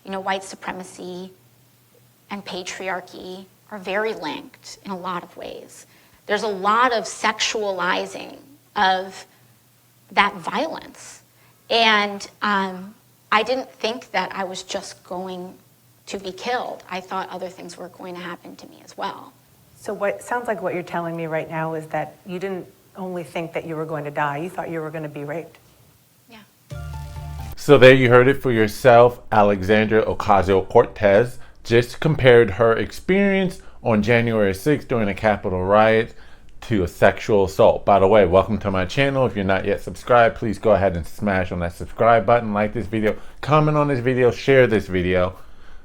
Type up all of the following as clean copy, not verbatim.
white supremacy and patriarchy are very linked in a lot of ways. There's a lot of sexualizing of that violence. And I didn't think that I was just going to be killed. I thought other things were going to happen to me as well. So what sounds like what you're telling me right now is that you didn't only think that you were going to die, you thought you were going to be raped. Yeah. So there you heard it for yourself. Alexandria Ocasio-Corte just compared her experience on January 6th during the Capitol riot to a sexual assault. By the way, welcome to my channel. If you're not yet subscribed, please go ahead and smash on that subscribe button, like this video, comment on this video, share this video.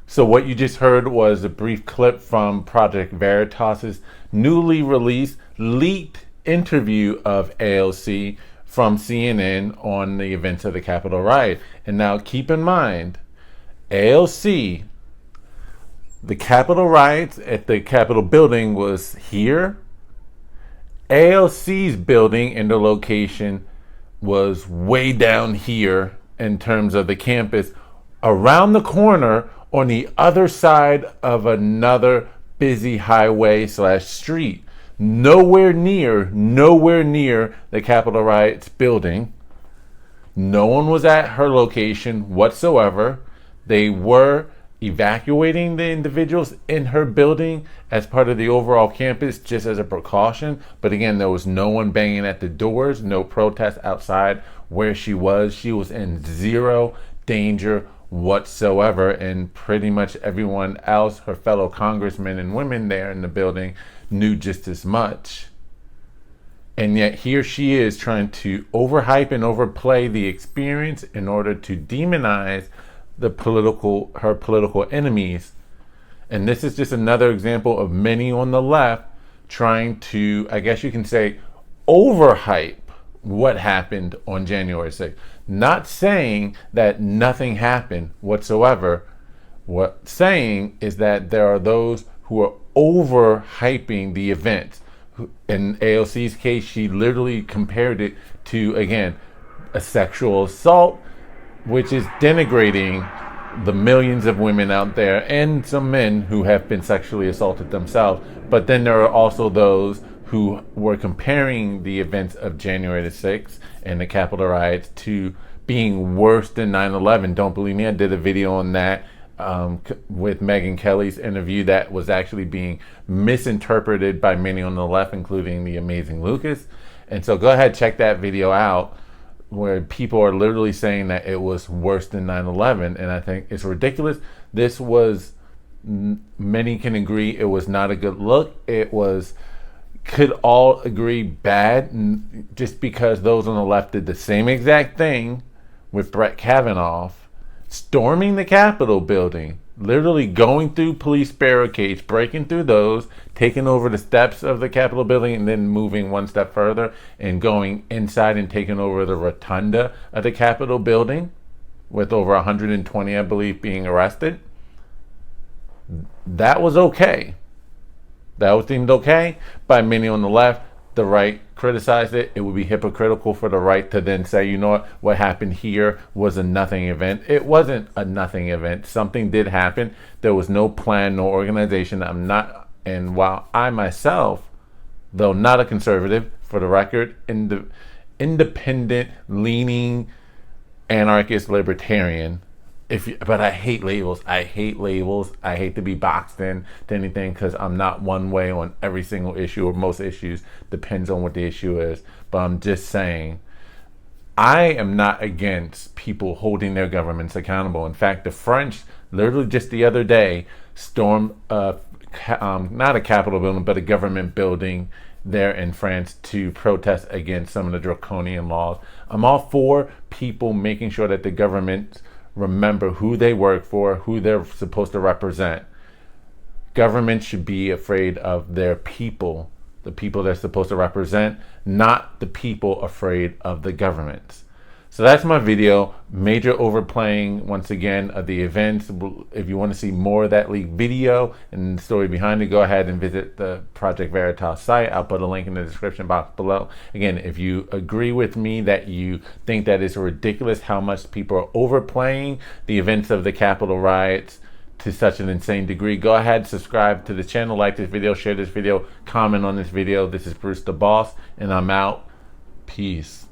So what you just heard was a brief clip from Project Veritas's newly released leaked interview of AOC from CNN on the events of the Capitol riot. And now keep in mind, AOC, the Capitol riots at the Capitol building was here. AOC's building and the location was way down here in terms of the campus, around the corner on the other side of another busy highway / street. Nowhere near the Capitol Riot's building. No one was at her location whatsoever. They were evacuating the individuals in her building as part of the overall campus, just as a precaution. But again, there was no one banging at the doors, no protests outside where she was. She was in zero danger whatsoever, and pretty much everyone else, her fellow congressmen and women there in the building, knew just as much. And yet here she is trying to overhype and overplay the experience in order to demonize her political enemies. And this is just another example of many on the left trying to, I guess you can say, overhype what happened on January 6th. Not saying that nothing happened whatsoever. What saying is that there are those who are overhyping the event. In AOC's case, she literally compared it to, again, a sexual assault, which is denigrating the millions of women out there and some men who have been sexually assaulted themselves. But then there are also those who were comparing the events of January the 6th and the Capitol riots to being worse than 9/11. Don't believe me, I did a video on that with Megyn Kelly's interview that was actually being misinterpreted by many on the left, including the amazing Lucas. And so go ahead, check that video out, where people are literally saying that it was worse than 9/11. And I think it's ridiculous. This was, many can agree, it was not a good look. It was, could all agree, bad, just because those on the left did the same exact thing with Brett Kavanaugh, storming the Capitol building, literally going through police barricades, breaking through those, taking over the steps of the Capitol building, and then moving one step further and going inside and taking over the rotunda of the Capitol building, with over 120, I believe, being arrested. That was okay. That was deemed okay by many on the left. The right criticized it. It would be hypocritical for the right to then say, you know what happened here was a nothing event. It wasn't a nothing event. Something did happen. There was no plan, no organization. And while I myself, though not a conservative, for the record, independent, leaning, anarchist, libertarian, but I hate labels. I hate to be boxed in to anything, because I'm not one way on every single issue, or most issues. Depends on what the issue is. But I'm just saying, I am not against people holding their governments accountable. In fact, the French, literally just the other day, stormed not a Capitol building, but a government building there in France to protest against some of the draconian laws. I'm all for people making sure that the government remember who they work for, who they're supposed to represent. Government should be afraid of their people, the people they're supposed to represent, not the people afraid of the government. So that's my video. Major overplaying, once again, of the events. If you want to see more of that leaked video and the story behind it, go ahead and visit the Project Veritas site. I'll put a link in the description box below. Again, if you agree with me that you think that it's ridiculous how much people are overplaying the events of the Capitol riots to such an insane degree, go ahead, subscribe to the channel, like this video, share this video, comment on this video. This is Bruce the Boss, and I'm out. Peace.